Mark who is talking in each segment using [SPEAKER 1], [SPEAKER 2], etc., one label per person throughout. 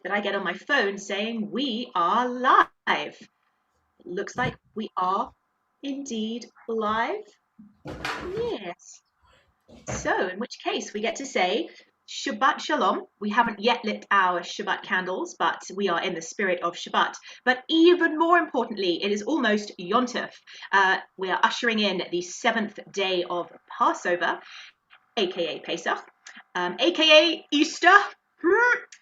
[SPEAKER 1] that I get on my phone saying we are live. Looks like we are indeed live. Yes. So, in which case we get to say Shabbat Shalom. We haven't yet lit our Shabbat candles, but we are in the spirit of Shabbat. But even more importantly, it is almost Yontef. We are ushering in the 7th day of Passover, aka Pesach, aka Easter,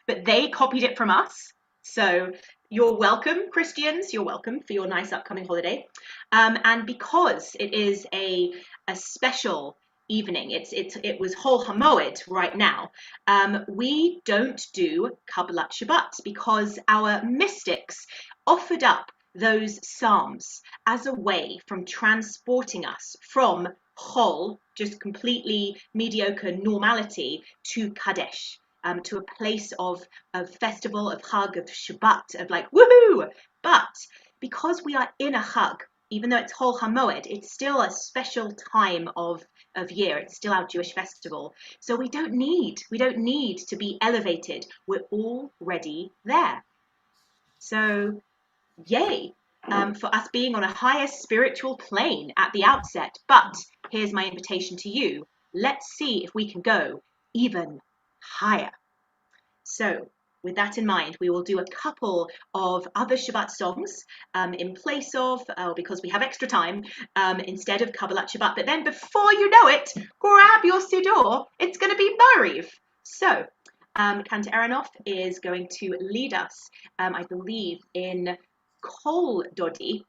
[SPEAKER 1] but they copied it from us. So you're welcome, Christians. You're welcome for your nice upcoming holiday. And because it is a special evening, it was Hol Hamoed right now. We don't do Kabbalat Shabbat because our mystics offered up those psalms as a way from transporting us from Chol, just completely mediocre normality, to Kadesh, to a place of festival, of Chag, of Shabbat, of like, woohoo! But because we are in a Chag, even though it's Hol HaMoed, it's still a special time of year. It's still our Jewish festival. So we don't need to be elevated. We're already there. So yay, for us being on a higher spiritual plane at the outset. But here's my invitation to you. Let's see if we can go even higher. So with that in mind, we will do a couple of other Shabbat songs in place of, because we have extra time, instead of Kabbalat Shabbat. But then before you know it, grab your Siddur. It's going to be Mariv. So Cantor Aronoff is going to lead us, I believe, in Kol Dodi,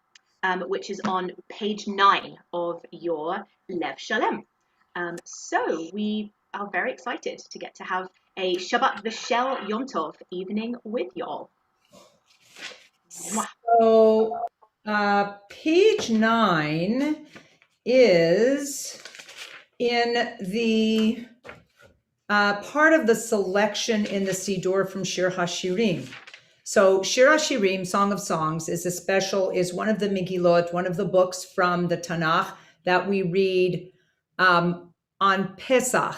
[SPEAKER 1] which is on page 9 of your Lev Shalem. So we are very excited to get to have a Shabbat V'Shel Yom Tov evening with y'all.
[SPEAKER 2] So page 9 is in the part of the selection in the Siddur from Shir HaShirim. So Shir HaShirim, Song of Songs, is one of the Megillot, one of the books from the Tanakh that we read on Pesach.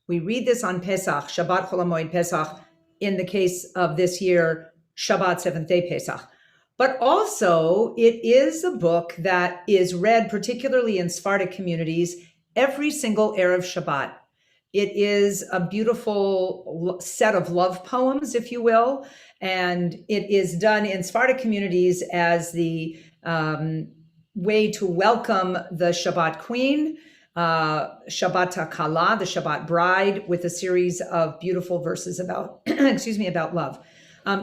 [SPEAKER 2] We read this on Pesach, Shabbat Chol HaMoed Pesach, in the case of this year, Shabbat 7th day Pesach. But also, it is a book that is read, particularly in Sephardic communities, every single Erev Shabbat. It is a beautiful set of love poems, if you will, and it is done in Sephardic communities as the way to welcome the Shabbat Queen, Shabbat Kala, the Shabbat Bride, with a series of beautiful verses about, about love.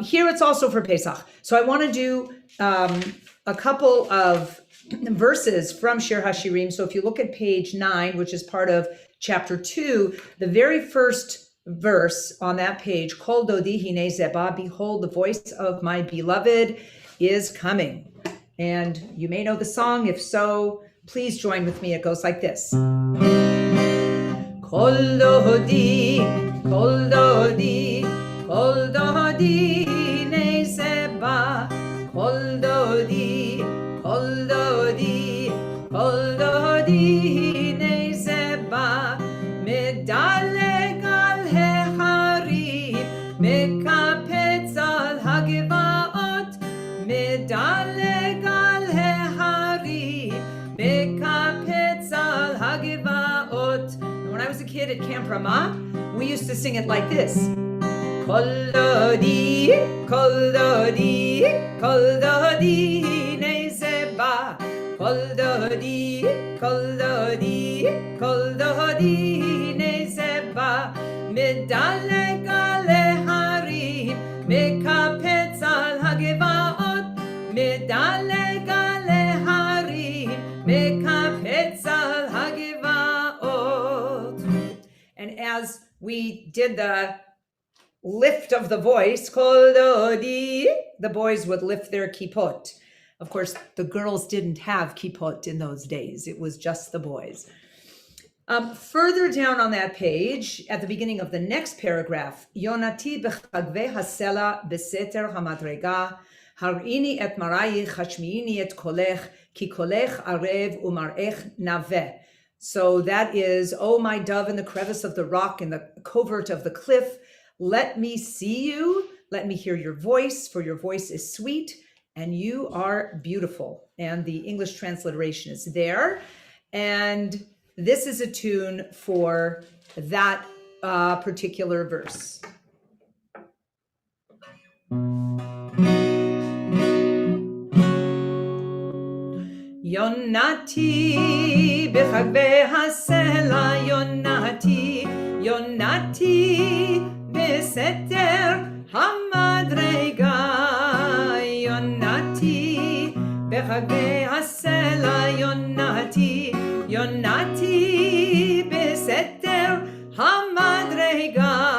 [SPEAKER 2] Here it's also for Pesach. So I want to do a couple of verses from Shir HaShirim. So if you look at page 9, which is part of chapter 2, the very first verse on that page, Kol Dodi Hine Zeba, behold, the voice of my beloved is coming. And you may know the song. If so, please join with me. It goes like this. Kol Dodi, Kol Dodi, Kol Dodi Hine Zeba, Kol Dodi, Kol Dodi, Kol Dodi Hine Zeba, Medaleg al Hecharim, Mekapetz al Hagvaot, Medaleg al Hecharim, Mekapetz al Hagvaot. When I was a kid at Camp Ramah, we used to sing it like this. Kol Dodi, Kol Dodi, Kol Dodi Hine Zeba, Kol Dodi, Kol Dodi, Kol Dodi Hine Zeba, Medaleg al Hecharim, Mekapetz al Hagvaot, Medaleg al Hecharim, Mekapetz al Hagvaot. And as we did the lift of the voice, Kol Dodi, the boys would lift their kippot. Of course, the girls didn't have kippot in those days. It was just the boys. Further down on that page, at the beginning of the next paragraph, Yonati b'chagve hasela b'seter hamadrega, harini et marayich, hashmiini et kolech, ki kolech arev umarech naveh. So that is, oh my dove in the crevice of the rock, in the covert of the cliff, let me see you, let me hear your voice, for your voice is sweet and you are beautiful. And the English transliteration is there. And this is a tune for that particular verse. יונתי בחגבי הסלע, יונתי, יונתי בסתר המדרגה, יונתי בחגבי הסלע, יונתי, יונתי בסתר המדרגה,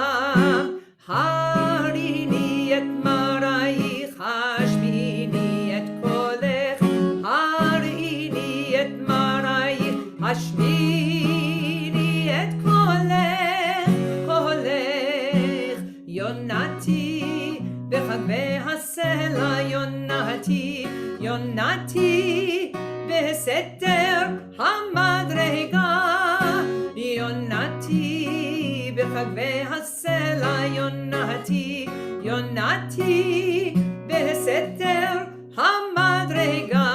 [SPEAKER 2] הריני את מראייך, השמיני את קולך, השמיני את קולך, קולך, יונתי בחגבי הסלע, יונתי, יונתי בסתר המדרגה, יונתי בחגבי הסלע, יונתי, יונתי בסתר המדרגה,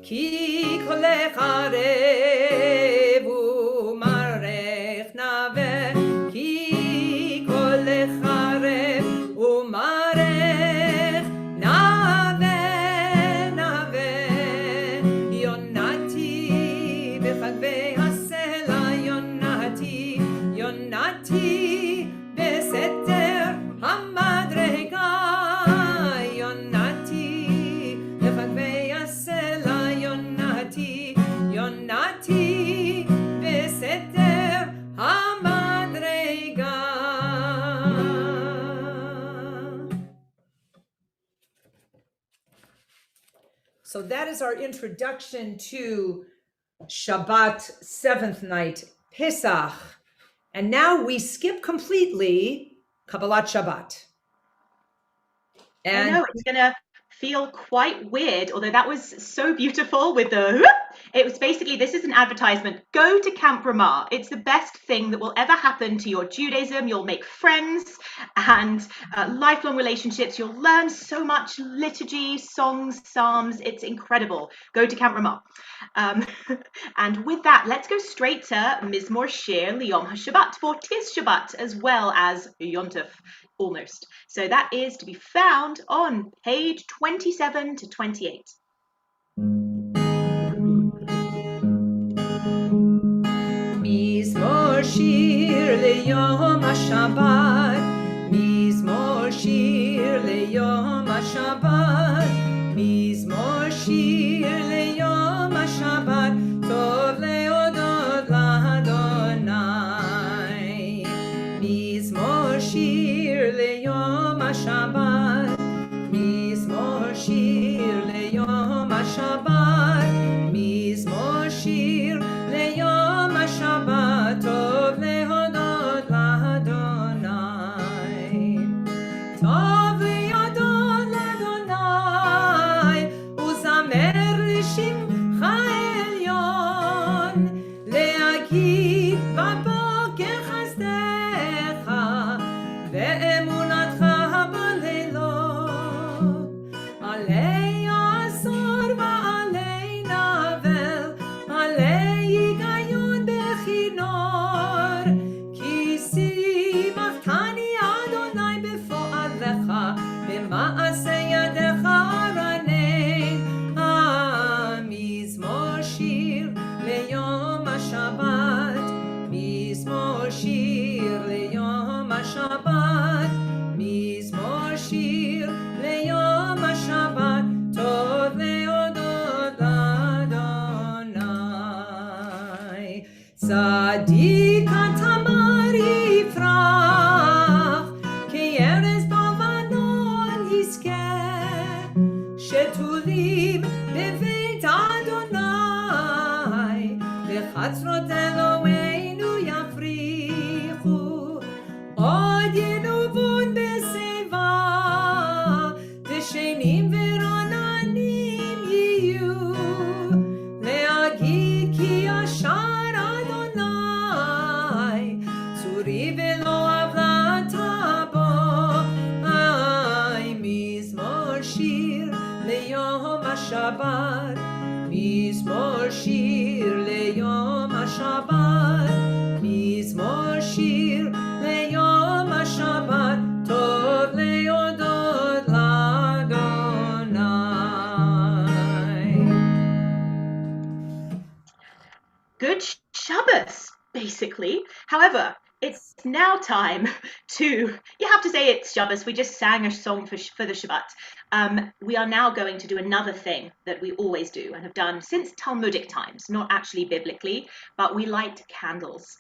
[SPEAKER 2] כי קולך ערב ומרך נווה, כי קולך ערב ומרך נווה, נווה, יונתי בחגבי הסלע, יונתי, יונתי בסתר המדרגה, יונתי בחגבי הסלע, יונתי, יונתי בסתר המדרגה. So that is our introduction to Shabbat, seventh night, Pesach. And now we skip completely Kabbalat Shabbat.
[SPEAKER 1] And I know it's going to feel quite weird, although that was so beautiful with the whoop. It was basically, this is an advertisement. Go to Camp Ramah. It's the best thing that will ever happen to your Judaism. You'll make friends and lifelong relationships. You'll learn so much liturgy, songs, psalms. It's incredible. Go to Camp Ramah. And with that, let's go straight to Mizmor Shir Liyom HaShabbat for Tiz Shabbat as well as Yontef. Almost. So that is to be found on page 27 to 28.
[SPEAKER 2] Mizmor Shir Leyom HaShabbat, Mizmor Shir Leyom HaShabbat, Mizmor Shir Leyom HaShabbat, Tov leodot l'Adonai. Mizmor Shir Leyom HaShabbat, Mizmor Shir Leyom HaShabbat, Mizmor Shir Leyom HaShabbat, Tov lehodot l'Adonai. Tov lehodot l'Adonai, uzamer l'shimcha elyon, להגיד בבוקר חסדך, ואמונתך בלילות, עלי עשור ועלי נבל, עלי היגיון בכינור, כי שימחתני אדוני בפועלך, במעשה ידיך ארנן. מזמור שיר ליום השבת, מזמור שיר ליום השבת, מזמור שיר ליום השבת, טוב להודות לאדוני. צדיק התמר יפרח, כי ארז בלבנון יזכה, השבת, מזמור שיר ליום השבת, מזמור שיר ליום השבת, טוב להודות לאדוני.
[SPEAKER 1] Good Shabbos, basically. However, it's now time to, you have to say it's Shabbos, we just sang a song for the Shabbat. We are now going to do another thing that we always do and have done since Talmudic times, not actually biblically, but we light candles.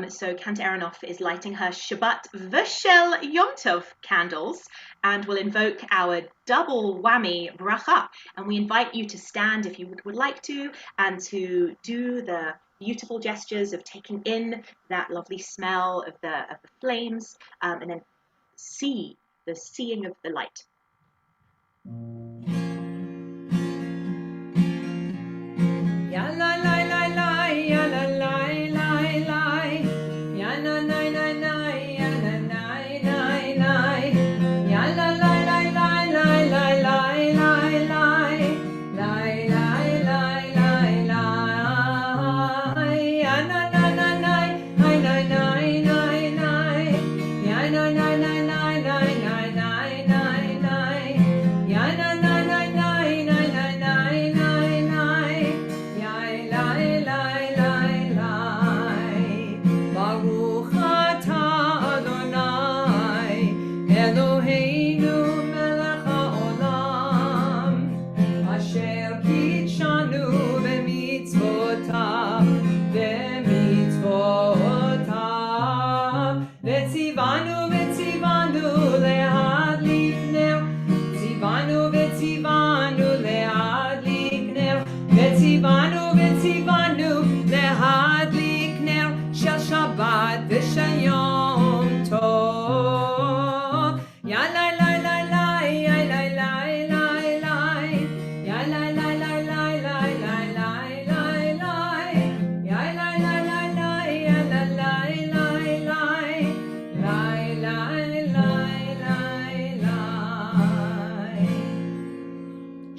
[SPEAKER 1] So Kanta Aronoff is lighting her Shabbat V'Shel Yom Tov candles, and will invoke our double whammy bracha. And we invite you to stand if you would like to, and to do the beautiful gestures of taking in that lovely smell of the flames, and then see the seeing of the light.
[SPEAKER 2] Ya la la la la, ya la la la la, ya na na na na, ya na na na na, ya la la la la la la la la la, la la la la la, ya na na na na, na na na na, ya na na na na na na na, ya na na na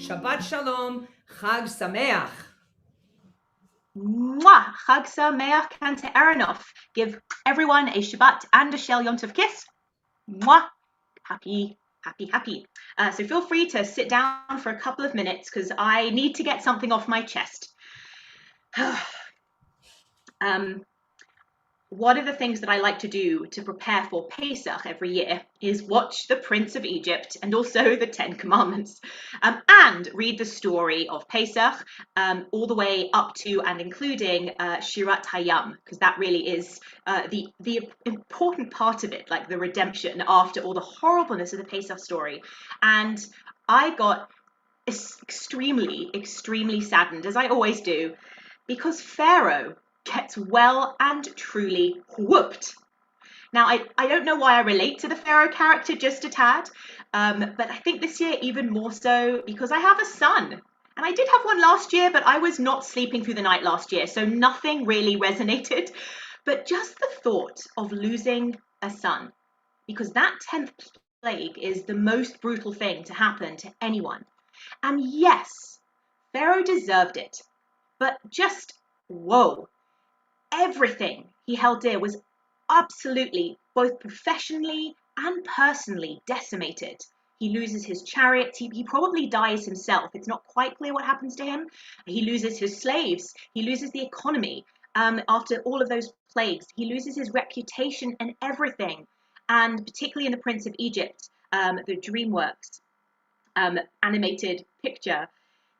[SPEAKER 2] Shabbat Shalom, Chag Sameach.
[SPEAKER 1] Mwah! Chag Sameach, Kanta Aronoff. Give everyone a Shabbat and a Shel Yom Tov kiss. Mwah! Happy, happy, happy. So feel free to sit down for a couple of minutes because I need to get something off my chest. One of the things that I like to do to prepare for Pesach every year is watch The Prince of Egypt and also the Ten Commandments, and read the story of Pesach all the way up to and including Shirat Hayam, because that really is the important part of it, like the redemption after all the horribleness of the Pesach story. And I got extremely, extremely saddened, as I always do, because Pharaoh gets well and truly whooped. Now, I don't know why I relate to the Pharaoh character just a tad, but I think this year even more so because I have a son. And I did have one last year, but I was not sleeping through the night last year, so nothing really resonated. But just the thought of losing a son, because that 10th plague is the most brutal thing to happen to anyone. And yes, Pharaoh deserved it, but just whoa. Everything he held dear was absolutely, both professionally and personally, decimated. He loses his chariots. He probably dies himself. It's not quite clear what happens to him. He loses his slaves. He loses the economy. After all of those plagues, he loses his reputation and everything. And particularly in The Prince of Egypt, the DreamWorks animated picture,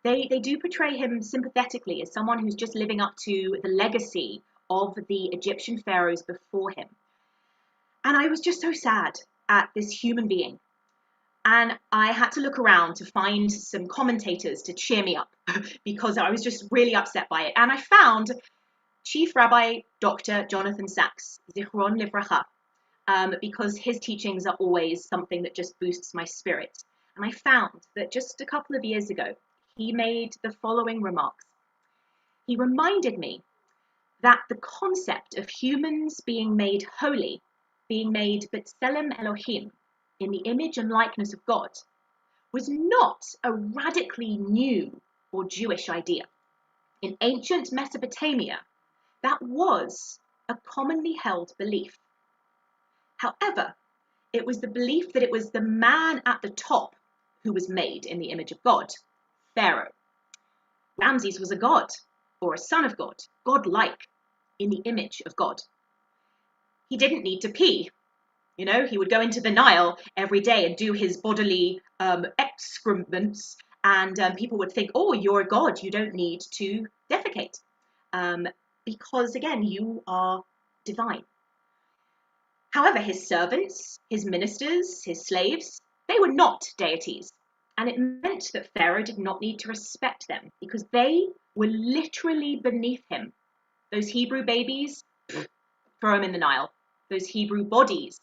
[SPEAKER 1] they do portray him sympathetically as someone who's just living up to the legacy of the Egyptian pharaohs before him. And I was just so sad at this human being. And I had to look around to find some commentators to cheer me up because I was just really upset by it. And I found Chief Rabbi Dr. Jonathan Sachs, Zichron Livracha, because his teachings are always something that just boosts my spirit. And I found that just a couple of years ago, he made the following remarks. He reminded me that the concept of humans being made holy, being made B'Tselem Elohim, in the image and likeness of God, was not a radically new or Jewish idea. In ancient Mesopotamia, that was a commonly held belief. However, it was the belief that it was the man at the top who was made in the image of God, Pharaoh. Ramses was a god, or a son of God, godlike, in the image of God. He didn't need to pee. He would go into the Nile every day and do his bodily excrements, and people would think, oh, you're a god, you don't need to defecate. Because, again, you are divine. However, his servants, his ministers, his slaves, they were not deities. And it meant that Pharaoh did not need to respect them because they were literally beneath him. Those Hebrew babies, throw them in the Nile. Those Hebrew bodies,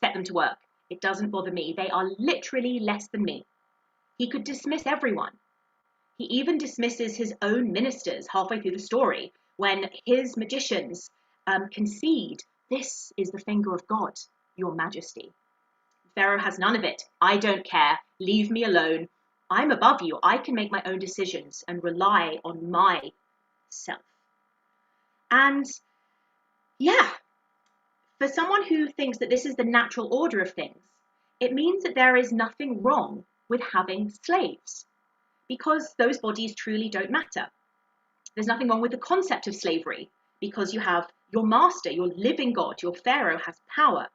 [SPEAKER 1] set them to work. It doesn't bother me. They are literally less than me. He could dismiss everyone. He even dismisses his own ministers halfway through the story when his magicians concede, this is the finger of God, your majesty. Pharaoh has none of it. I don't care. Leave me alone. I'm above you. I can make my own decisions and rely on myself. And yeah, for someone who thinks that this is the natural order of things, it means that there is nothing wrong with having slaves because those bodies truly don't matter. There's nothing wrong with the concept of slavery because you have your master, your living God, your Pharaoh has power.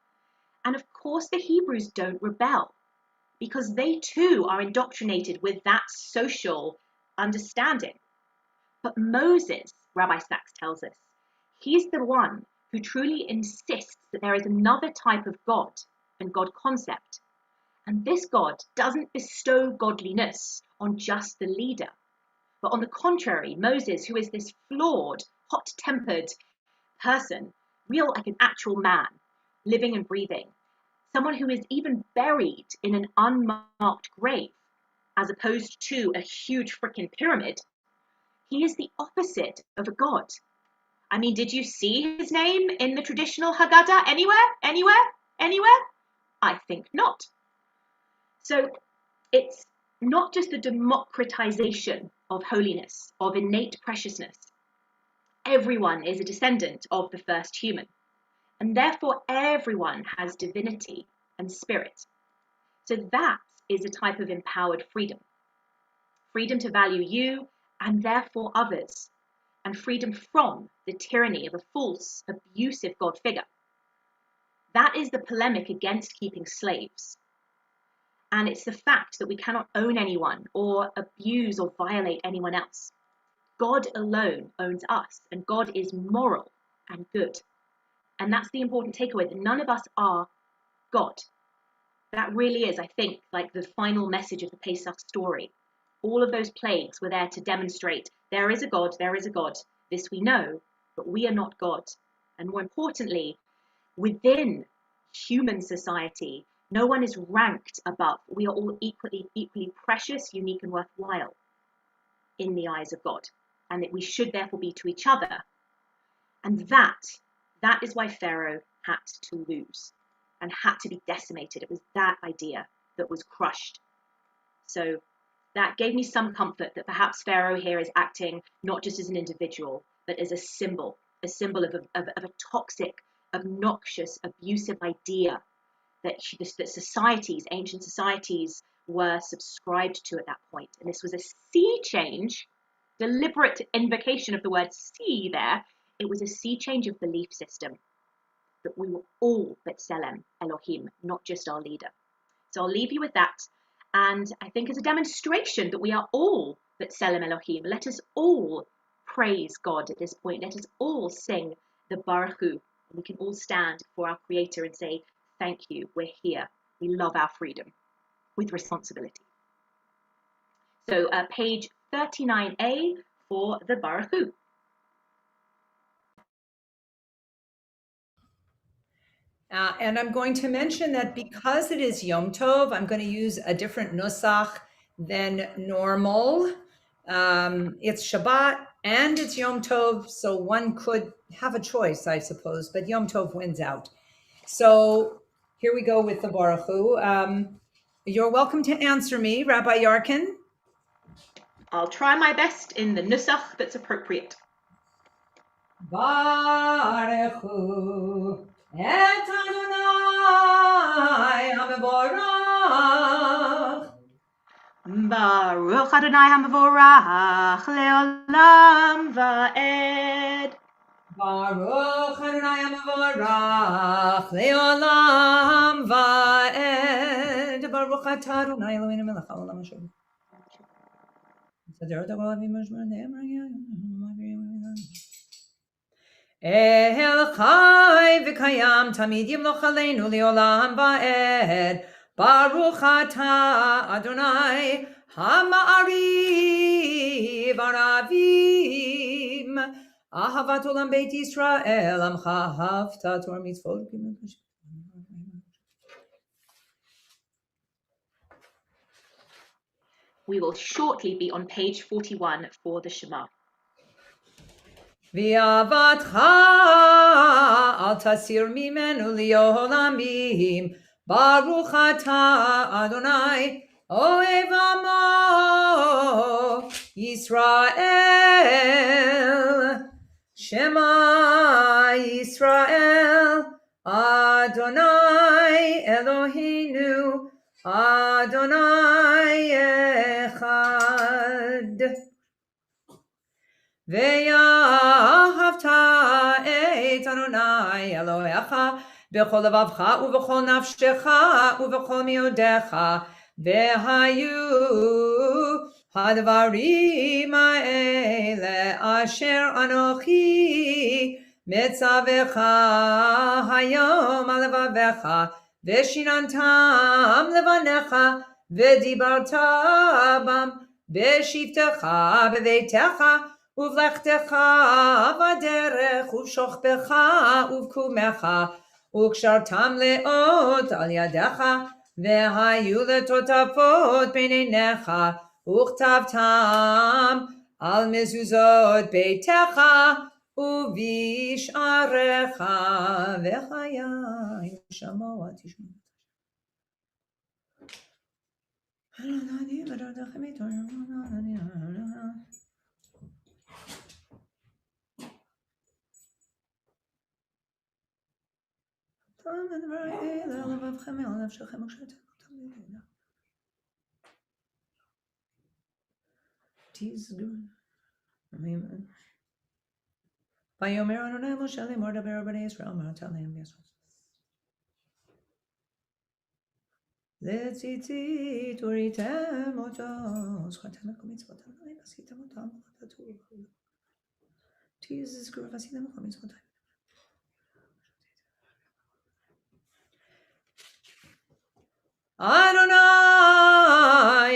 [SPEAKER 1] And of course, the Hebrews don't rebel because they too are indoctrinated with that social understanding. But Moses, Rabbi Sachs tells us, he's the one who truly insists that there is another type of God and God concept. And this God doesn't bestow godliness on just the leader. But on the contrary, Moses, who is this flawed, hot-tempered person, real like an actual man, living and breathing, someone who is even buried in an unmarked grave, as opposed to a huge freaking pyramid, he is the opposite of a god. I mean, did you see his name in the traditional Haggadah anywhere? Anywhere? Anywhere? I think not. So it's not just the democratization of holiness, of innate preciousness. Everyone is a descendant of the first human, and therefore everyone has divinity and spirit. So that is a type of empowered freedom. Freedom to value you and therefore others, and freedom from the tyranny of a false, abusive God figure. That is the polemic against keeping slaves. And it's the fact that we cannot own anyone or abuse or violate anyone else. God alone owns us, and God is moral and good. And that's the important takeaway, that none of us are God. That really is, I think, like the final message of the Pesach story. All of those plagues were there to demonstrate there is a God, there is a God. This we know, but we are not God. And more importantly, within human society, no one is ranked above. We are all equally precious, unique, and worthwhile in the eyes of God, and that we should therefore be to each other. And that is why Pharaoh had to lose and had to be decimated. It was that idea that was crushed. So that gave me some comfort that perhaps Pharaoh here is acting not just as an individual, but as a symbol of a toxic, obnoxious, abusive idea that societies, ancient societies, were subscribed to at that point. And this was a sea change, deliberate invocation of the word sea there. It was a sea change of belief system, that we were all B'Tselem Elohim, not just our leader. So I'll leave you with that. And I think as a demonstration that we are all B'Tselem Elohim, let us all praise God at this point. Let us all sing the Baruch Hu. We can all stand before our Creator and say, thank you, we're here. We love our freedom with responsibility. So page 39a for the Baruch Hu.
[SPEAKER 2] And I'm going to mention that because it is Yom Tov, I'm going to use a different nusach than normal. It's Shabbat and it's Yom Tov, so one could have a choice, I suppose, but Yom Tov wins out. So here we go with the Baruch Hu. You're welcome to answer me, Rabbi Yarkin.
[SPEAKER 1] I'll try my best in the nusach that's appropriate.
[SPEAKER 2] Barechu et Adonai HaMevorach.
[SPEAKER 1] Baruch Adonai HaMevorach leolam va'ed.
[SPEAKER 2] Baruch Adonai HaMevorach leolam va'ed. Baruch atah Adonai Eloheinu melech haolam asher. El Chai v'Kayam Tamid Yimloch Aleinu Leolam Va'ed. Baruch Atah Adonai Hama'ariv Aravim. Ahavat Olam Beit Yisrael Amcha Hafta Torah Mitzvot.
[SPEAKER 1] We will shortly be on page 41 for the Shema.
[SPEAKER 2] V'avatcha al tasir mimenu li'olamim. Baruch atah Adonai ohev amo Yisrael. Shema Yisrael Adonai Eloheinu Adonai echad. ואהבת את אדוני אלוהיך בכל לבבך ובכל נפשך ובכל מאודיך, והיו הדברים האלה אשר אנוכי מצווך היום על לבביך, ושיננתם לבניך, ודיברת בם בשבתך בביתך, ובלכתך בדרך, ובשוכבך ובקומך, וקשרתם לאות על ידך, והיו לטוטפות בין עיניך, וכתבתם על מזוזות ביתך ובשעריך, וחיי שמוע תשמע. ויאמר אדוני משה לאמור דבר בני ישראל אמרת להם ויעשו לציצית וריתם אותו זכרתם את כל מצוותיי ועשיתם אותם וכתוב תזכרו ועשיתם את כל מצוותיי. אדוני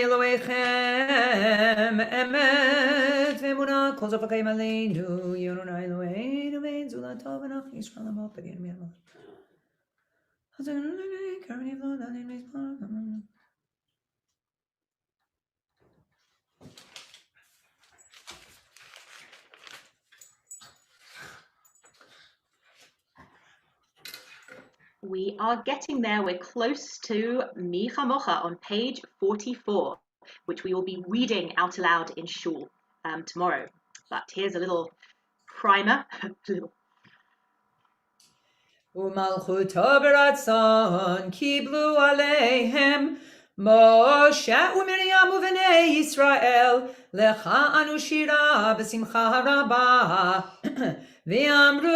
[SPEAKER 2] אלוהיכם אמת ואמונה כל זאת וקיים עלינו יהיה אדוני אלוהינו ואין זולתו ואנחנו ישראל עמו בגן מימיו. אז אדוני קרן יבלוד עלינו מזמור.
[SPEAKER 1] We are getting there. We're close to Mi Chamocha on page 44, which we will be reading out aloud in shul tomorrow. But here's a little primer.
[SPEAKER 2] ומלכותו ברצון קיבלו עליהם משה ומרים ובני ישראל, לך אנו שירה בשמחה רבה, ואמרו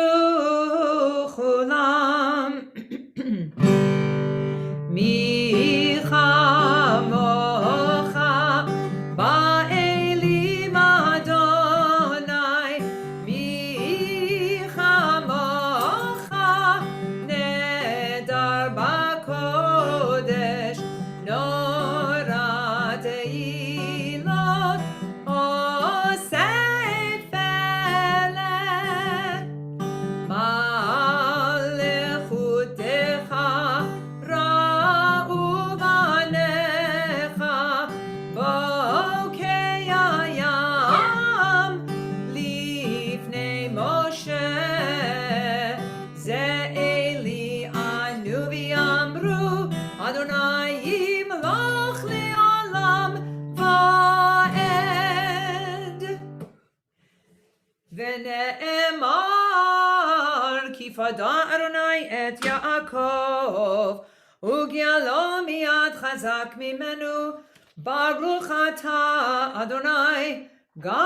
[SPEAKER 2] כולם מי כמוך באלים אדוני, מי כמוך נדר בקודש, נורא תהילות עושה פלא, מלכותך ראו Yada Adonai et Yaakov, Ugialo miyad chazak mimenu, Baruch ata Adonai, Gaal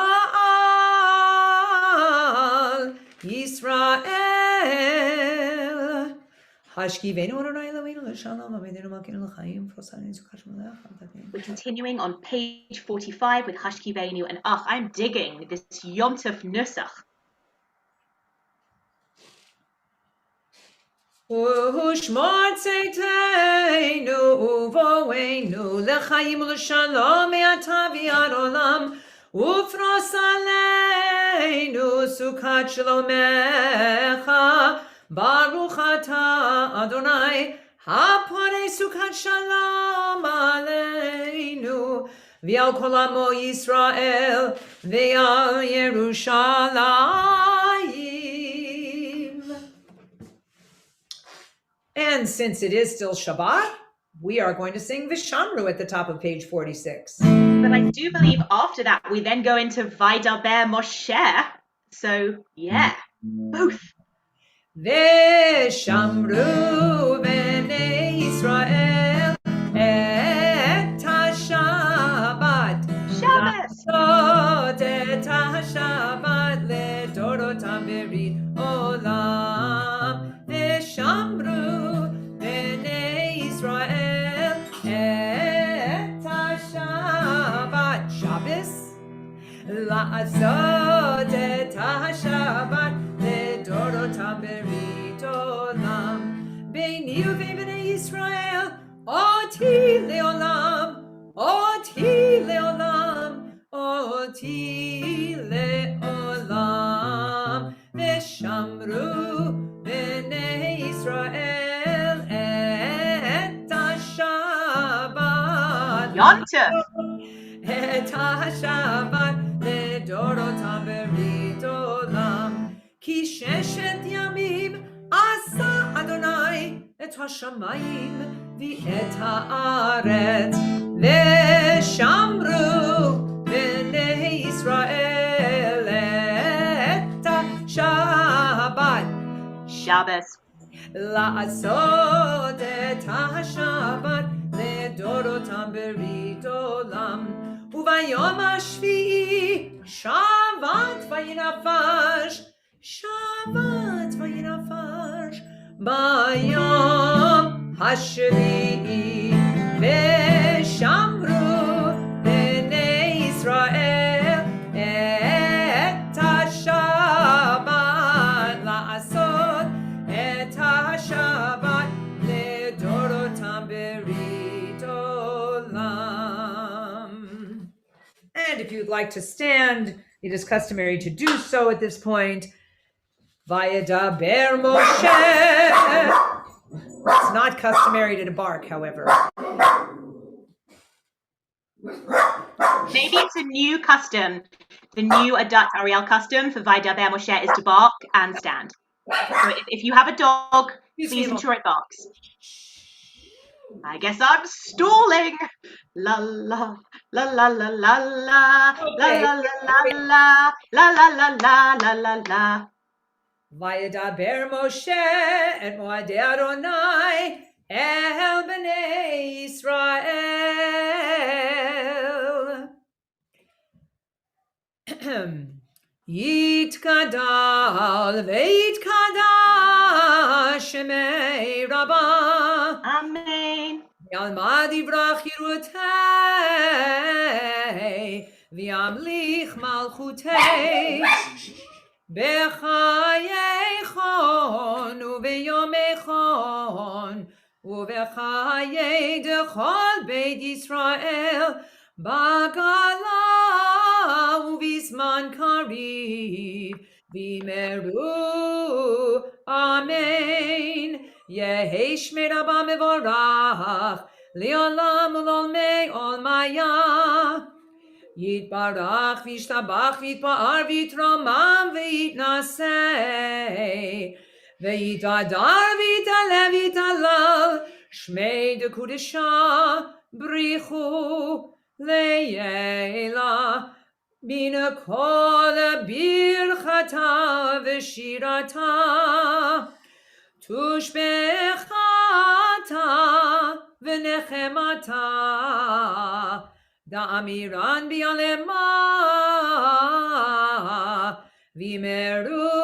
[SPEAKER 2] Yisrael. Hashkivenu Adonai Eloheinu l'shalom, Avedenu malkeinu l'chaim, Fosanu Zukashmu le'acham.
[SPEAKER 1] We're continuing on page 45 with Hashkivenu and Ach. I'm digging this Yom Tov Nusach.
[SPEAKER 2] Ushmor tzeiteinu uvoenu l'chaim l'shalom me'ata v'ad olam ufros aleinu sukat shlomecha baruch ata Adonai hapare sukat shalom aleinu v'al kol amo Yisrael v'al Yerushalayim. And since it is still Shabbat, we are going to sing Vishamru at the top of page 46.
[SPEAKER 1] But I do believe after that, we then go into Vaidaber Moshe. So, yeah, both.
[SPEAKER 2] Vishamru b'nei Yisrael et ha-Shabbat.
[SPEAKER 1] Shabbos.
[SPEAKER 2] La'asot et ha-Shabbat le'dorotam berit olam. Vishamru b'nei Yisrael et ha-Shabbat. Shabbos. La'asot et ha-Shabbat le'dorotam berit olam. Beini u'bnei Yisrael oti le'olam, oti le'olam, oti le'olam. Vishamru b'nei Yisrael et ha-Shabbat.
[SPEAKER 1] Yom Tov.
[SPEAKER 2] Et ha-Shabbat le'dorotam berit olam. Ki sheshet yamim asa Adonai et ha-shamayim v'et ha'aretz. Veshamru b'nei Yisrael et ha-Shabbat.
[SPEAKER 1] Shabbos.
[SPEAKER 2] La'asot et ha-Shabbat le'dorotam berit olam. Uvayom hashvi'i Shabbat vayinafash, Shabbat vayinafash. Bayom hashvi'i veshamru b'nei Yisrael et ha-Shabbat. La'asot et ha-Shabbat le'dorotam berit olam. And if you'd like to stand, it is customary to do so at this point. Vayadaber Moshe. It's not customary to bark, however.
[SPEAKER 1] Maybe it's a new custom. The new Adat Ari custom for Vaidaber Moshe is to bark and stand. So if you have a dog, please ensure it barks. I guess I'm stalling. La la la la la la la la la la la la la la la la la.
[SPEAKER 2] Vayadaber Moshe et Moadei Adonai el bnei Yisrael. Yitkadal veitkadash shemei Rabbah.
[SPEAKER 1] Amen.
[SPEAKER 2] Yalmad yivrach yirutei v'yamlich malchutei. Bechayechon uveyomechon uvechayei dechol beit Yisrael bagala uvizman kariv v'imeru amen. Yehi shmei Rabba mevorach le'olam ul'olmei olmaya. Yitbarach v'yishtabach v'yitpa'ar v'yitramam v'yitnaseh v'yitadar v'yitaleh v'yitalal shmei dekudesha brichu le'yela bina kol birchata v'shirata תושבחתה ונחמתה דאמירן ביעלמה וימרו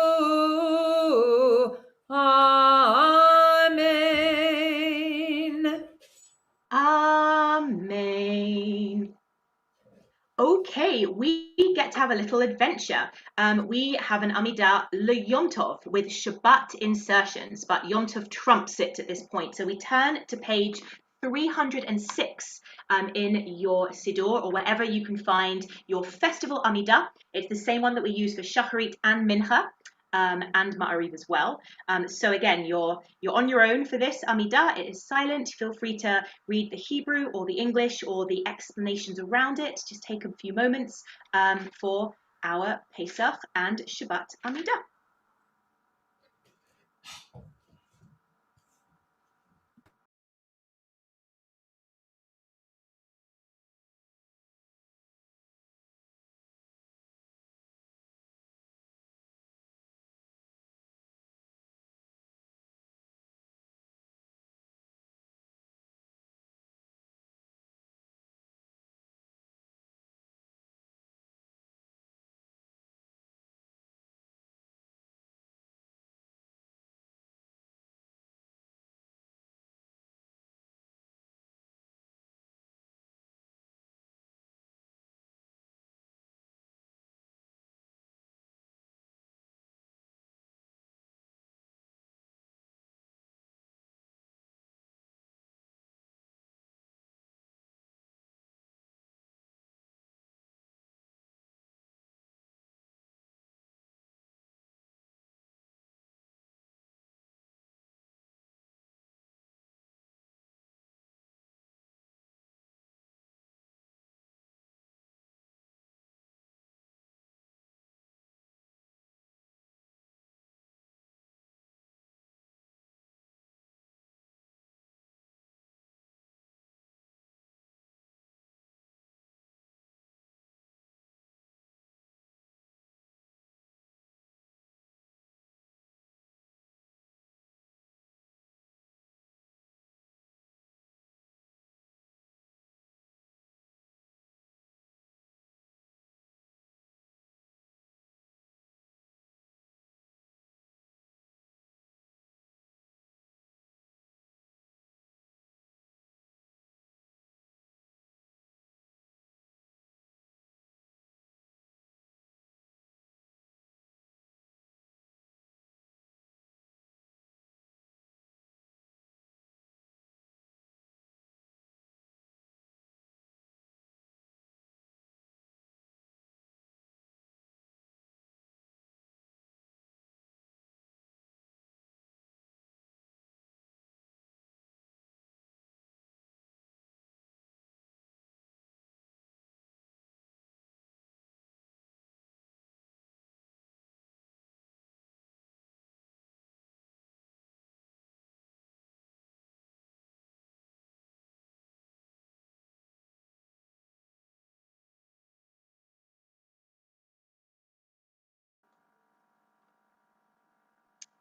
[SPEAKER 2] amen.
[SPEAKER 1] Amen. Okay, we get to have a little adventure. We have an Amidah Le Yom Tov with Shabbat insertions, but Yom Tov trumps it at this point. So we turn to page 306 in your Siddur or wherever you can find your festival Amidah. It's the same one that we use for Shacharit and Mincha. And Ma'ariv as well. So again, you're on your own for this Amidah. It is silent. Feel free to read the Hebrew or the English or the explanations around it. Just take a few moments for our Pesach and Shabbat Amidah.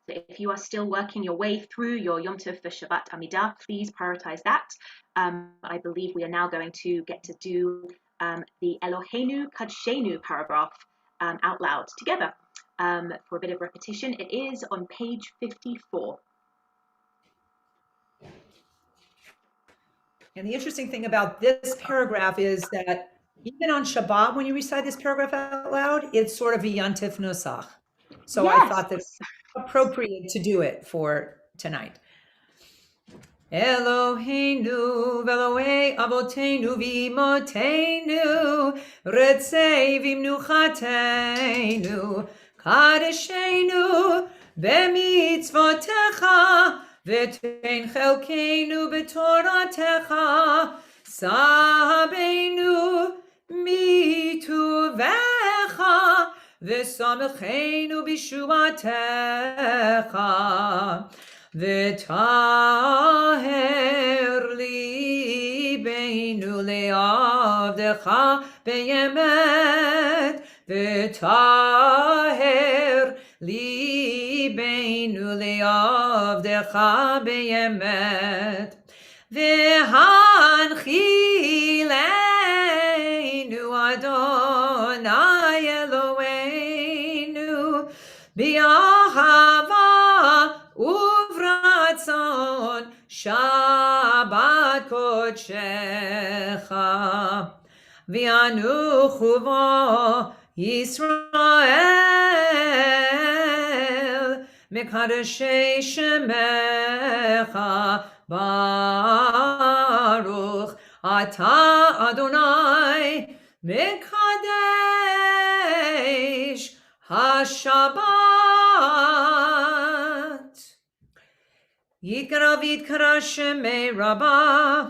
[SPEAKER 1] So if you are still working your way through your Yom Tov for Shabbat Amidah, please prioritize that. I believe we are now going to get to do the Eloheinu Kadshenu paragraph out loud together. For a bit of repetition, it is on page 54.
[SPEAKER 2] And the interesting thing about this paragraph is that even on Shabbat, when you recite this paragraph out loud, it's sort of a yantif nusach. So I
[SPEAKER 1] Yes.
[SPEAKER 2] thought that appropriate to do it for tonight. Eloheinu v'Elohei avotenu v'imotenu retzei v'imnuchatenu kadeshenu b'mitzvotecha v'tein chelkeinu b'toratecha sabeinu mituvecha v'samechenu b'shuatecha v'taher libeinu le'avdecha be'emet v'taher libeinu ליבנו לעבדך באמת, והנחילנו אדוני אלוהינו באהבה וברצון שבת קודשך, ואנוכו בו ישראל מקדשי שמך ברוך אתה אדוני מקדש השבת. יתקרא ויתקרא שמי רבה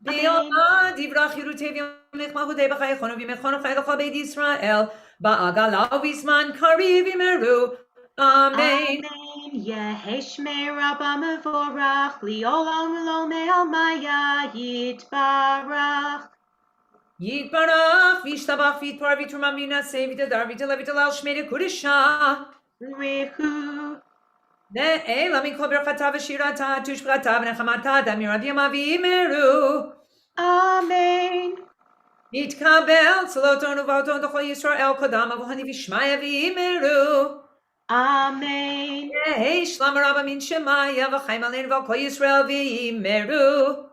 [SPEAKER 2] ביומא דברך ירותי ויומך מהותי בחייכון ובימכון וחי לכל בית ישראל בעגלה ובזמן קריב ימרו אמן.
[SPEAKER 1] אמן. יהי שמי רבה מבורך לעולם ולעולמי עלמיה יתברך.
[SPEAKER 2] יתברך וישתבח ויתפאר ויתרומם וינשא ויתהדר ויתהלל ויתהלל שמי לקודשה
[SPEAKER 1] ריחו
[SPEAKER 2] נעלה מכל ברכתה ושירתה תושבחתה ונחמתה דמי ימה ויאמרו
[SPEAKER 1] אמן.
[SPEAKER 2] יתקבל צלותינו ובאותינו לכל ישראל קודם אבוהני וישמעיה ויאמרו
[SPEAKER 1] אמן.
[SPEAKER 2] יהי שלום רבה מן שמיה וחיים עלינו ועל כל ישראל ויאמרו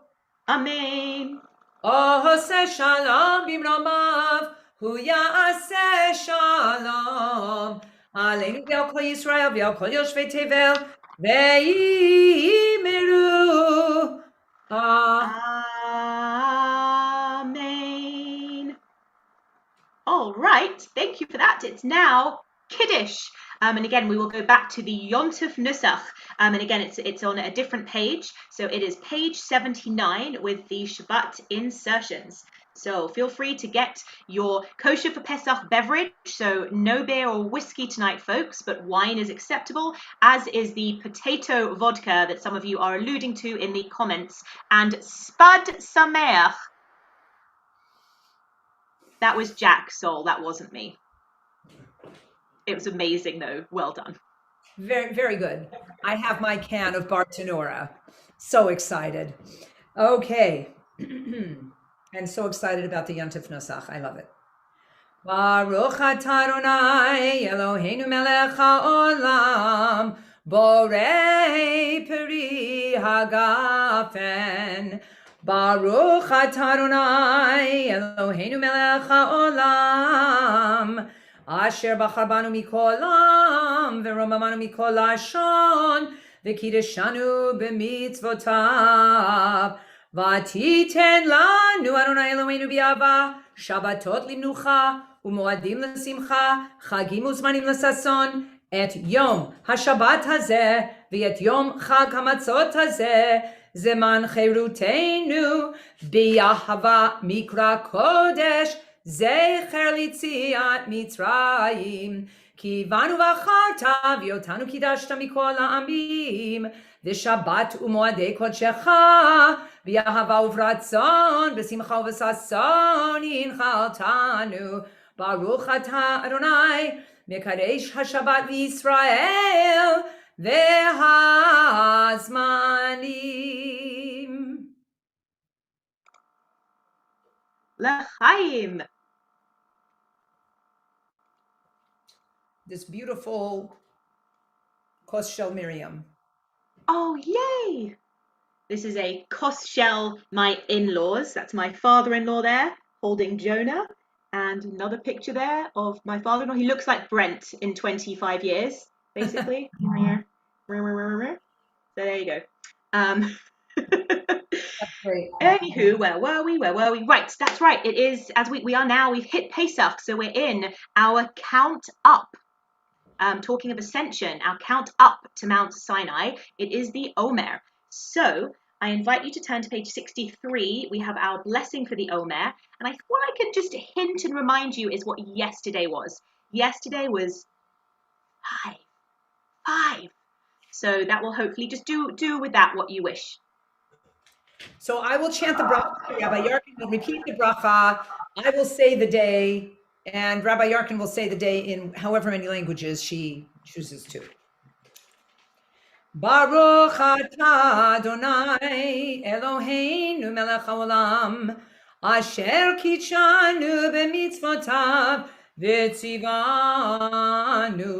[SPEAKER 1] אמן.
[SPEAKER 2] עושה שלום במרומיו הוא יעשה שלום עלינו ועל כל ישראל ועל כל יושבי תבל ויאמרו
[SPEAKER 1] Amen. All right, thank you for that. It's now Kiddush. And again, we will go back to the Yontif Nusach. And again, it's on a different page. So it is page 79 with the Shabbat insertions. So feel free to get your kosher for Pesach beverage. So no beer or whiskey tonight, folks, but wine is acceptable, as is the potato vodka that some of you are alluding to in the comments. And Spud Sameach. That was Jack Sol. That wasn't me. It was amazing, though. Well done.
[SPEAKER 2] Very, very good. I have my can of Bartenura. So excited. Okay. And so excited about the Yontif Nosach. I love it. Baruch atah Adonai Eloheinu melech haolam borei peri hagafen. Baruch atah Adonai Eloheinu melech haolam asher bachar banu mikol am veromamanu mikol lashon v'kiddushanu b'mitzvotav. ותיתן לנו אדוני אלוהינו באהבה שבתות למנוחה ומועדים לשמחה חגים וזמנים לששון את יום השבת הזה ואת יום חג המצות הזה זמן חירותנו באהבה מקרא קודש זכר ליציאת מצרים כי באנו בחרת ואותנו קידשת מכל העמים ושבת ומועדי קודשך באהבה וברצון בשמחה ובששון הנחלתנו ברוך אתה אדוני מקדש השבת וישראל והזמנים.
[SPEAKER 1] L'chaim.
[SPEAKER 2] This beautiful Kos Shel Miriam.
[SPEAKER 1] Oh, yay! This is a Kos Shel, my in-laws. That's my father-in-law there, holding Jonah. And another picture there of my father-in-law. He looks like Brent in 25 years, basically. So there you go.
[SPEAKER 2] Great.
[SPEAKER 1] Anywho, where were we? Right, that's right. It is, as we are now, we've hit Pesach, so we're in our count up. Talking of ascension, our count up to Mount Sinai, it is the Omer. So I invite you to turn to page 63. We have our blessing for the Omer. And I thought I could just hint and remind you is what yesterday was. Yesterday was 5. So that will hopefully just do with that what you wish.
[SPEAKER 2] So I will chant the bracha. Rabbi Yarkin will repeat the bracha. I will say the day, and Rabbi Yarkin will say the day in however many languages she chooses to. Baruch atah Adonai Eloheinu melech haolam asher kitshanu b'mitzvotav v'tzivanu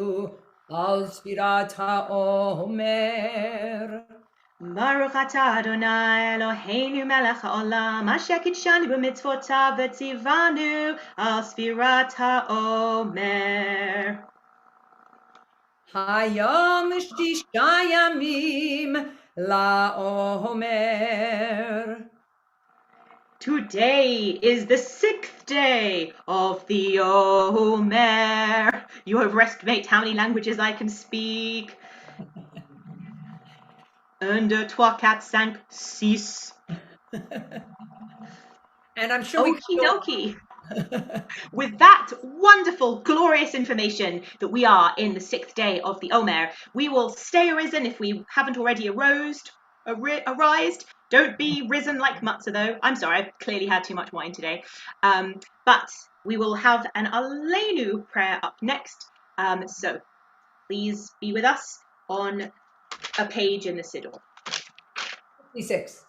[SPEAKER 2] al sfirat haomer.
[SPEAKER 1] Baruch atah Adonai Eloheinu melech haolam asher kitshanu b'mitzvotav v'tzivanu al sfirat haomer.
[SPEAKER 2] Hayom shisha yamim laomer.
[SPEAKER 1] Today is the 6th day of the Omer. You overestimate how many languages I can speak. Un, deux, trois, quatre, cinq, six.
[SPEAKER 2] And I'm sure we could
[SPEAKER 1] Okie
[SPEAKER 2] go
[SPEAKER 1] dokie. With that wonderful, glorious information that we are in the 6th day of the Omer, we will stay arisen if we haven't already arised. Don't be risen like matzah, though. I'm sorry, I've clearly had too much wine today. But we will have an Aleinu prayer up next. So please be with us on a page in the Siddur.
[SPEAKER 2] 56.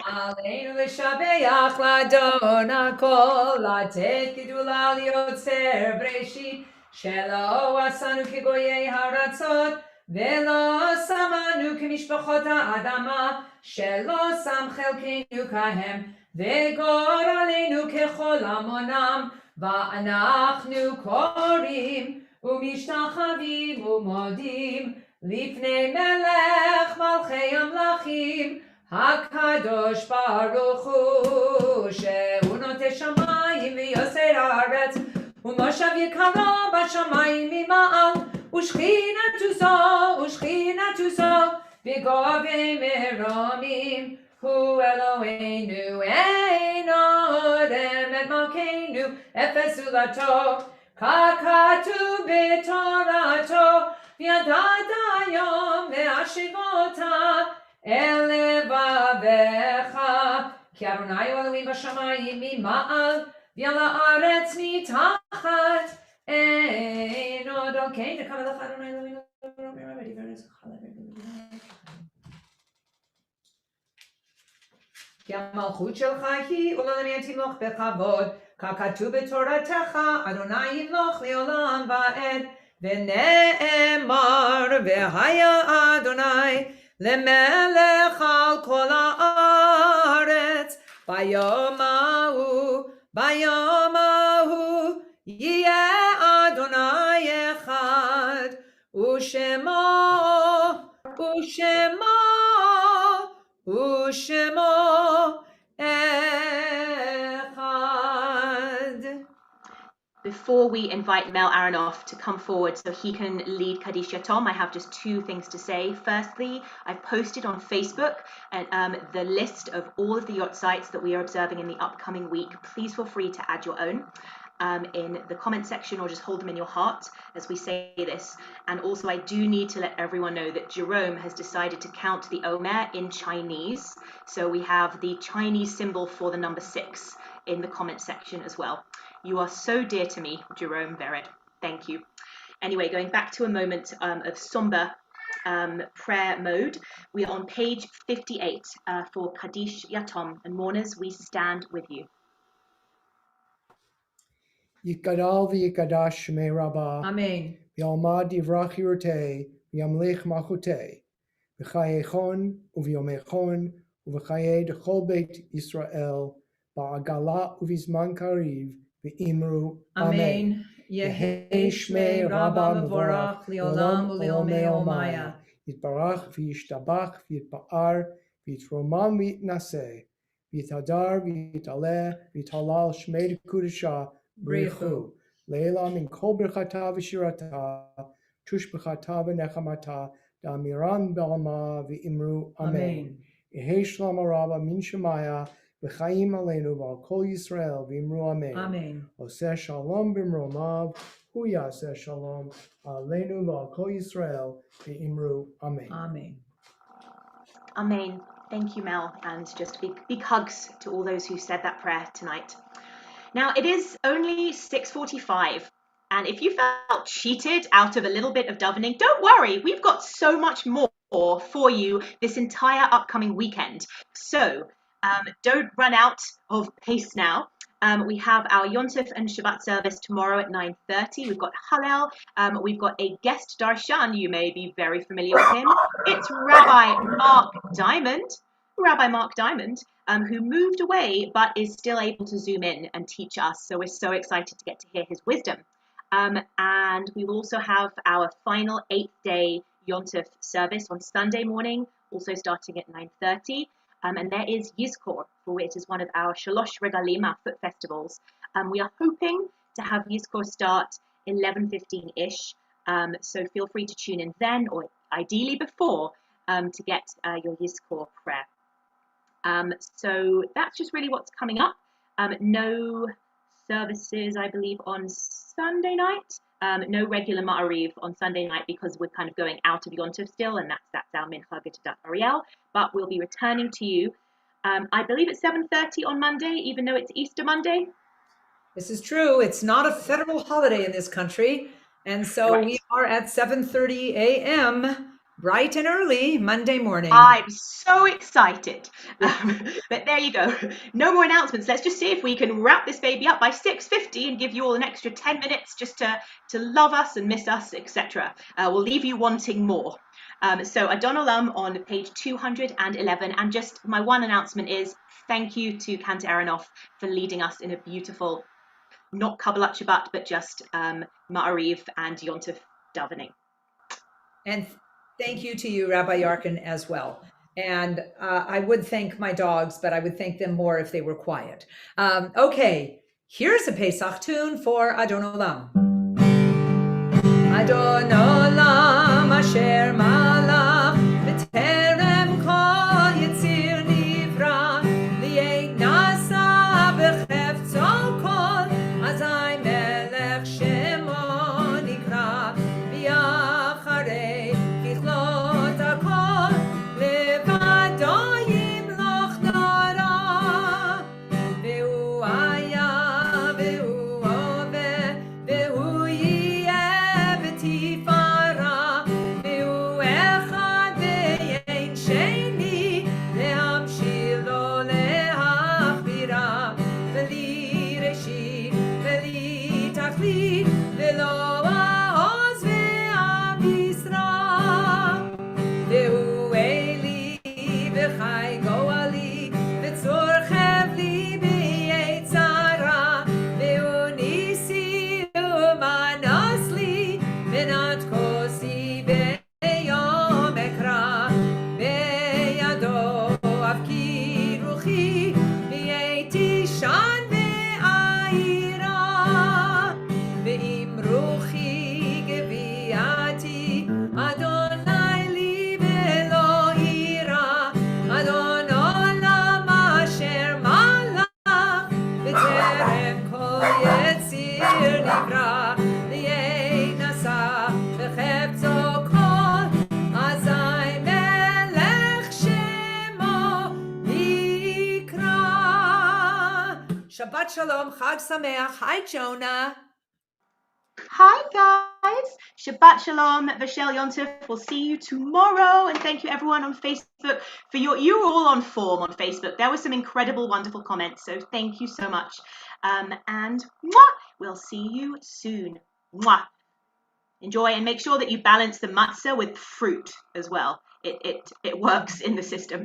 [SPEAKER 2] Aleinu l'shabeach l'adon hakol, latet gedula liotzer breshit, shelo asanu kegoyei haratzot, velo samanu kemishpachot ha'adama, shelo sam chelkeinu kahem, vegor aleinu kechol amonam, va'anachnu korim, umishtachavim umodim, lifnei melech malchei amlachim, HaKadosh Baruch Hu, Shehu Notei Shamayim v'Yoser Haaretz, U'moshav Yikaro b'Shamayim mima'al, U'shchinatu Zo, v'govei meromim, Hu Eloheinu, Ein Odem et Malkeinu, Efes Ulato, Kakatu b'Torato, V'yadat hayom ve'ashivota, Elevavecha, ki Adonai Elohim b'shamayim mima'al, v'al haaretz mitachat, ein od alkein dekam elech Adonai Elohim. כי המלכות שלך היא ולעולם תמלוך בכבוד, ככתוב בתורתך, אדוני ימלוך לעולם ועד, ונאמר, והיה אדוני למלך על כל הארץ, ביום ההוא יהיה אדוני אחד, ושמו echad.
[SPEAKER 1] Before we invite Mel Aronoff to come forward so he can lead Kaddish Yatom, I have just two things to say. Firstly, I've posted on Facebook the list of all of the yacht sites that we are observing in the upcoming week. Please feel free to add your own in the comment section, or just hold them in your heart as we say this. And also, I do need to let everyone know that Jerome has decided to count the Omer in Chinese. So we have the Chinese symbol for the number 6 in the comment section as well. You are so dear to me, Jerome Vered. Thank you. Anyway, going back to a moment of somber prayer mode, we are on page 58 for Kaddish Yatom, and mourners, we stand with you.
[SPEAKER 3] Yikadal v'yikadash shmei Rabbah.
[SPEAKER 2] Amen.
[SPEAKER 3] V'yalmad divrach yirutei, v'yamlich malchutei. V'chayechon uv'yomechon, uv'chayei d'chol beit Yisrael, ba'agala uv'izman kariv, v'imru Amen.
[SPEAKER 2] Yehei shmei Rabbah mevorach li'olam u'li'omei omaya.
[SPEAKER 3] Yitbarach v'yishtabach v'yitpa'ar, v'yitromam v'yitnaseh, v'yithadar v'yitaleh, v'yitalal shmei d'kudashah, Brichu, Leila min kol birchata v'shirata, tush b'chata v'nechamata, da'amiran b'alma v'imru Amen. Yehei shlam araba min shemaya, v'chaim aleinu v'al kol Yisrael v'imru Amen.
[SPEAKER 2] Amen.
[SPEAKER 3] Oseh shalom b'mromav, hu yaseh shalom, aleinu v'al kol Yisrael v'imru Amen.
[SPEAKER 2] Amen.
[SPEAKER 1] Amen. Thank you, Mel, and just big hugs to all those who said that prayer tonight. Now, it is only 6:45, and if you felt cheated out of a little bit of davening, don't worry, we've got so much more for you this entire upcoming weekend. So don't run out of pace now. We have our Yontif and Shabbat service tomorrow at 9:30. We've got Hallel. We've got a guest darshan. You may be very familiar with him. It's Rabbi Mark Diamond. Rabbi Mark Diamond, who moved away but is still able to zoom in and teach us. So we're so excited to get to hear his wisdom. And we will also have our final 8th-day Yontif service on Sunday morning, also starting at 9:30. And there is Yizkor, for which is one of our Shalosh Regalim, our foot festivals. We are hoping to have Yizkor start 11:15-ish. So feel free to tune in then, or ideally before, to get your Yizkor prayer. So that's just really what's coming up. No services, I believe, on Sunday night. No regular Ma'ariv on Sunday night because we're kind of going out of Yontif still, and that's our Mincha Adat Ari. But we'll be returning to you, I believe it's 7:30 on Monday, even though it's Easter Monday.
[SPEAKER 2] This is true. It's not a federal holiday in this country. And so we are at 7:30 a.m. bright and early Monday morning.
[SPEAKER 1] I'm so excited. But there you go. No more announcements. Let's just see if we can wrap this baby up by 6:50 and give you all an extra 10 minutes just to love us and miss us, etc. We'll leave you wanting more. So Adon Olam on page 211. And just my one announcement is thank you to Kanta Aronoff for leading us in a beautiful, not Kabbalat Shabbat, but just Ma'ariv and Yontif davening.
[SPEAKER 2] And thank you to you, Rabbi Yarkin, as well. And I would thank my dogs, but I would thank them more if they were quiet. Okay, here's a Pesach tune for Adon Olam. Adon Olam asher malach b'terem kol yitzir nivra li'ein nasa b'chefzo kol azai melech shemo nikra v'yacharei kichlot hakol levado yimloch nara ve'hu haya ve'hu hoveh ve'hu yeh b'tifara ve'hu echad ve'yein sheni lehamshil lo lehachbira v'li reshit v'li tachlit v'lo ha'oz ve'abisra ve'hu eli v'chai goali v'tzor chevli b'yetzara ve'hu nisi u'manas li v'nat kosi ve'yom ekra ve'yado avki ruchi v'yeti shan ve'ayira ve'im ruchi geviati Adonai li ve'lo ira Adon olam asher malach b'terem kol yetzir nivra li'ein nasa b'chefzo kol azai melech shemo nikra. Shabbat shalom, Chag Sameach. Hi, Jonah.
[SPEAKER 1] Hi guys, Shabbat Shalom, Vashel Yontif. We'll see you tomorrow, and thank you everyone on Facebook for you were all on form on Facebook. There were some incredible, wonderful comments, so thank you so much. And mwah, we'll see you soon. Mwah. Enjoy, and make sure that you balance the matzah with fruit as well. It works in the system.